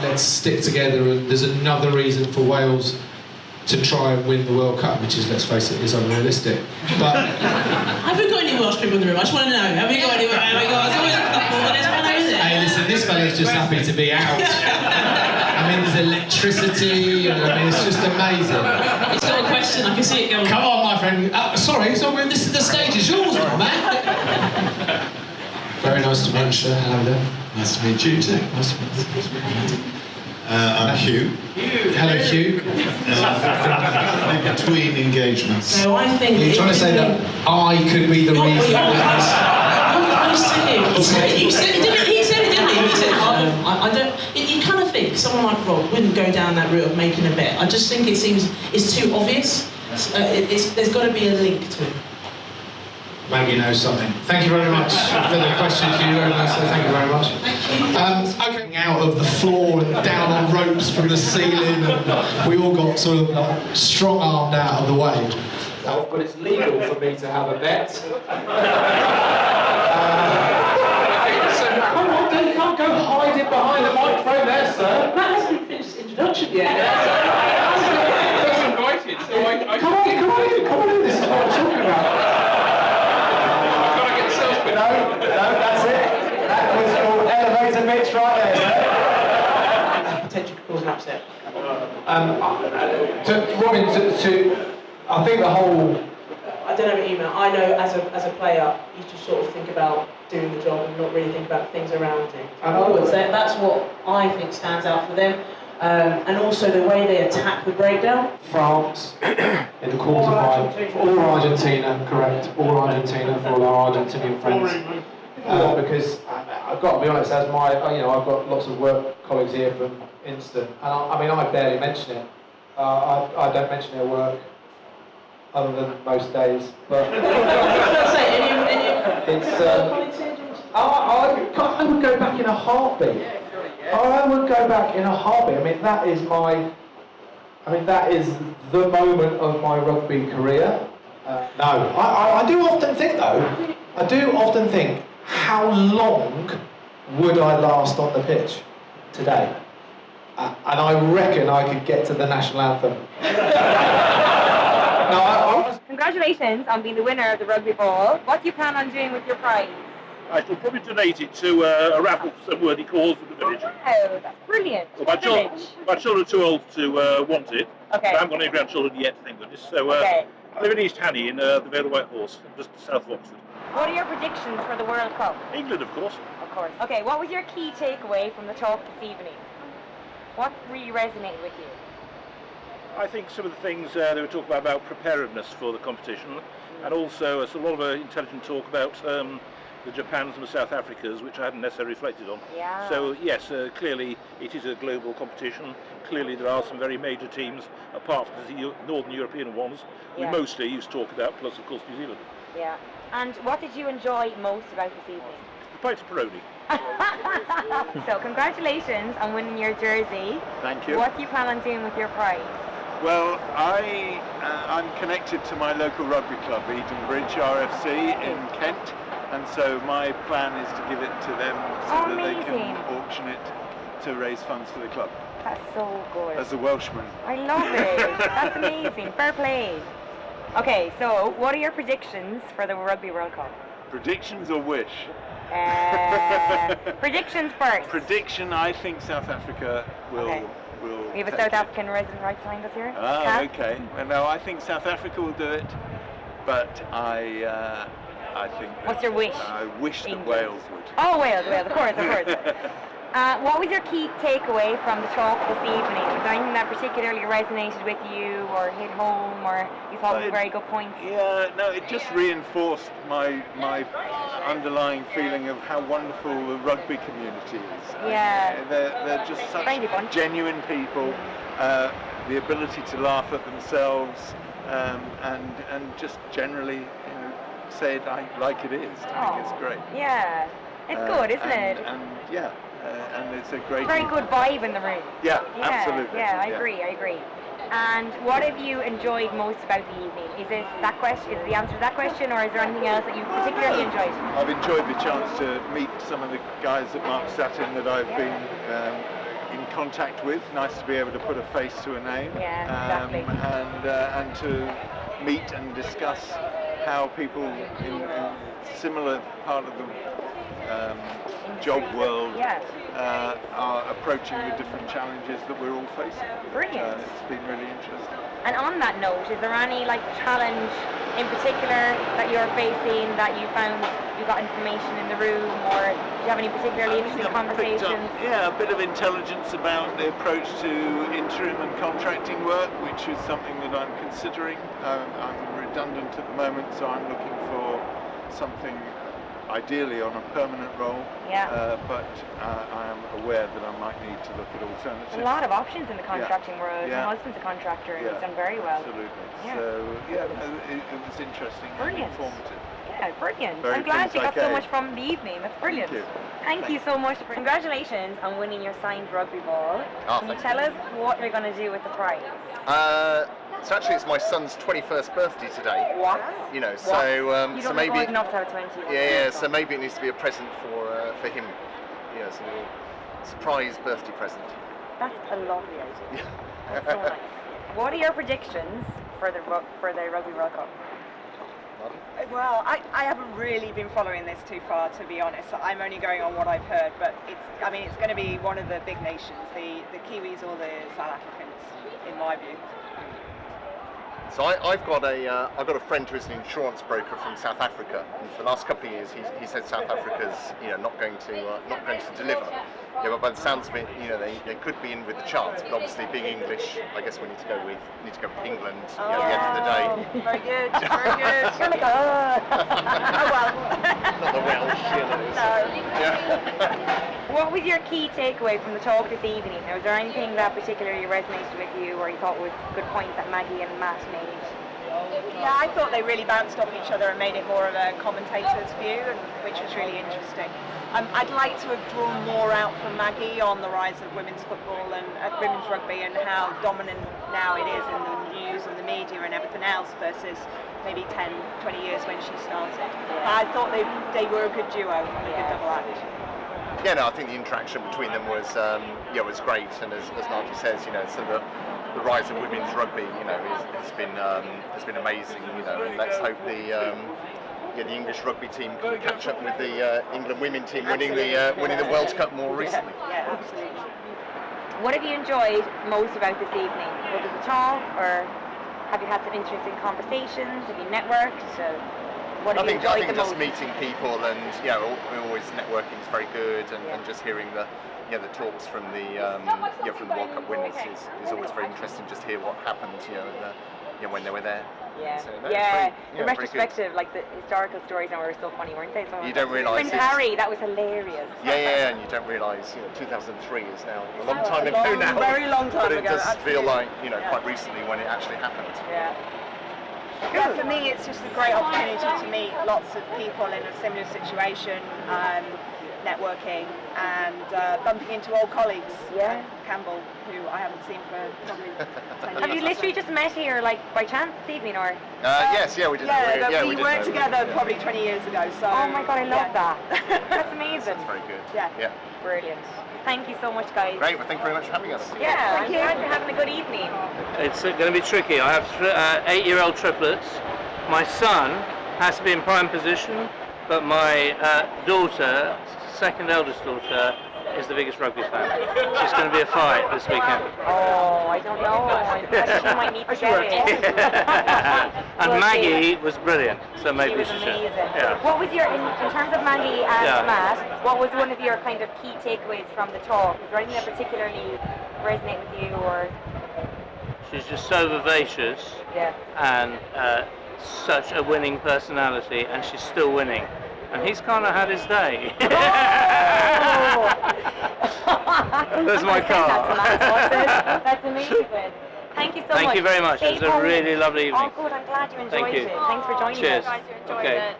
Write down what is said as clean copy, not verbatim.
let's stick together, and there's another reason for Wales to try and win the World Cup, which is, let's face it, is unrealistic. But have we got any Welsh people in the room? I just want to know. Have we got any? There's always a couple, but there's one over there. Hey, listen, this fella's just happy to be out. I mean, there's electricity, and I mean, it's just amazing. He's got a question, I can see it going. Come on, my friend. Sorry, so the stage is yours now, man. Very nice to meet you, sir. Hello there. Nice to meet you too. Nice to meet you. I'm Hugh. Hello, Hugh. Between engagements. So I think... You're trying to say that I could be the reason... You're close to him. He said it, didn't he? He said, I don't... You kind of think someone like Rob wouldn't go down that route of making a bet. I just think it's too obvious. There's got to be a link to it. Maggie knows something. Thank you very much for the question, Hugh. Very nice, so thank you very much. Okay, out of the floor and down on ropes from the ceiling, and we all got sort of like strong-armed out of the way. But it's legal for me to have a bet. So come on, you can't go hiding behind the microphone there, sir. Matt hasn't finished his introduction yet. Come on in, this is what I'm talking about. No, that's it. That was your elevator pitch right there, sir. Potentially could cause an upset. Robin, I think the whole... I don't have an email. I know as a player, you just sort of think about doing the job and not really think about things around you. That's what I think stands out for them. And also the way they attack the breakdown. France in the quarterfinal. All Argentina, correct. All Argentina for all our Argentinian friends. Because I've got to be honest, as my, I've got lots of work colleagues here from Instant, and I barely mention it. I don't mention their work other than most days. But it's. I would go back in a heartbeat. I would go back in a heartbeat. I mean, that is the moment of my rugby career. No, I do often think though, how long would I last on the pitch today? And I reckon I could get to the national anthem. Congratulations on being the winner of the Rugby Bowl. What do you plan on doing with your prize? I shall probably donate it to a raffle for some worthy cause in the village. Wow, that's brilliant. Well, my children are too old to want it. Okay. I haven't got any grandchildren yet, thank goodness. So I live in East Hanny in the Vale of White Horse, just south of Oxford. What are your predictions for the World Cup? England, of course. Of course. Okay, what was your key takeaway from the talk this evening? What really resonated with you? I think some of the things they were talking about preparedness for the competition, and also a lot of intelligent talk about the Japans and the South Africas, which I hadn't necessarily reflected on. Yeah. So yes, clearly it is a global competition. Clearly there are some very major teams, apart from the Northern European ones, we mostly used to talk about, plus of course New Zealand. Yeah. And what did you enjoy most about this evening? The pint of Peroni. So congratulations on winning your jersey. Thank you. What do you plan on doing with your prize? Well, I'm connected to my local rugby club, Edenbridge RFC in Kent, and so my plan is to give it to them so that they can auction it to raise funds for the club. That's so good. As a Welshman. I love it. That's amazing. Fair play. Okay, so what are your predictions for the Rugby World Cup? Predictions or wish? Predictions first. Prediction, I think South Africa will We have a South African resident right behind us here. Ah, okay. Well, no, I think South Africa will do it, but I think... What's your wish? I wish that Wales would. Oh, Wales, of course. What was your key takeaway from the talk this evening? Was there anything that particularly resonated with you or hit home or you thought was a very good point? Yeah, no, it just reinforced my underlying feeling of how wonderful the rugby community is. Yeah. They're just such genuine people, the ability to laugh at themselves and just generally say it like it is. I think it's great. Yeah, it's good, isn't it? And it's a great... Very good vibe in the room. Yeah, absolutely. Yeah, I agree. And what have you enjoyed most about the evening? Is it that question? Is the answer to that question, or is there anything else that you particularly enjoyed? I've enjoyed the chance to meet some of the guys at Sattin that I've been in contact with. Nice to be able to put a face to a name. Yeah, exactly. And to meet and discuss how people in similar part of the job world are approaching the different challenges that we're all facing. Brilliant. It's been really interesting. And on that note, is there any like challenge in particular that you're facing that you found you got information in the room, or do you have any particularly interesting conversations? A bit of intelligence about the approach to interim and contracting work, which is something that I'm considering. I'm redundant at the moment, so I'm looking for something ideally on a permanent role, but I am aware that I might need to look at alternatives. A lot of options in the contracting world. My husband's a contractor and he's done very well. Absolutely. Yeah. So it was interesting and informative. Yeah, brilliant. Very I'm glad you got so came. much from the evening. That's brilliant. Thank you. Thank you so much. Congratulations on winning your signed rugby ball. Can you tell us what you're going to do with the prize? So actually, it's my son's 21st birthday today. What? You know, you so don't maybe. look enough to have 20. Yeah, so maybe it needs to be a present for him. Yeah, so a little surprise birthday present. That's a lovely idea. That's so nice. What are your predictions for the Rugby World Cup? Well, I haven't really been following this too far, to be honest. I'm only going on what I've heard, but it's going to be one of the big nations, the Kiwis or the South Africans, in my view. So I've got a friend who's an insurance broker from South Africa, and for the last couple of years he said South Africa's not going to deliver. Yeah, but by the sounds of it, they could be in with a chance, but obviously being English, I guess we need to go with England. At the end of the day. Very good, very good. You're like, Oh well. Not the Welsh, Yeah. What was your key takeaway from the talk this evening? Was there anything that particularly resonated with you, or you thought was good points that Maggie and Matt made? Yeah, I thought they really bounced off each other and made it more of a commentator's view, which was really interesting. I'd like to have drawn more out from Maggie on the rise of women's football and women's rugby and how dominant now it is in the news and the media and everything else versus maybe 10, 20 years when she started. I thought they were a good duo, a good double act. Yeah, no, I think the interaction between them was great, and as Nigel says, so the rise of women's rugby, has been amazing, and let's hope the English rugby team can catch up with the England women team winning the World Cup more recently. Yeah, absolutely. What have you enjoyed most about this evening? Was it the talk, or have you had some interesting conversations? Have you networked? What have you enjoyed the most? Just meeting people, and always networking is very good, and just hearing the talks from the World Cup winners is always very interesting. Just to hear what happened, when they were there. Yeah, so, in retrospective, like the historical stories now were so funny, weren't they? You don't realise Prince Harry, that was hilarious. Yeah, and you don't realise 2003 is now a long time ago now. Very long time ago. But it does feel like quite recently when it actually happened. Yeah. Yeah, for me it's just a great opportunity to meet lots of people in a similar situation, networking and bumping into old colleagues. Yeah. Campbell, who I haven't seen for probably 10 years. Have you literally just met here like by chance this evening, or? Yes, we did. We worked together probably 20 years ago. So. Oh my god, I love that. That's amazing. That's very good. Yeah. Brilliant. Thank you so much, guys. Great. Well, thank you very much for having us. Yeah, I'm glad you're having a good evening. It's going to be tricky. I have 8-year-old triplets. My son has to be in prime position, but my daughter, second eldest daughter, is the biggest rugby fan. It's going to be a fight this weekend. Oh, I don't know. She might need to get it. And Maggie was brilliant, so maybe she she was should. amazing. Yeah. What was in terms of Maggie and Matt, what was one of your kind of key takeaways from the talk? Was there anything that particularly resonated with you, or? She's just so vivacious and such a winning personality, and she's still winning. And he's kind of had his day. There's my car. That's amazing. Thank you so much. Thank you very much. It was a really lovely evening. Oh, good. I'm glad you enjoyed it. Thanks for joining Cheers. us. Okay.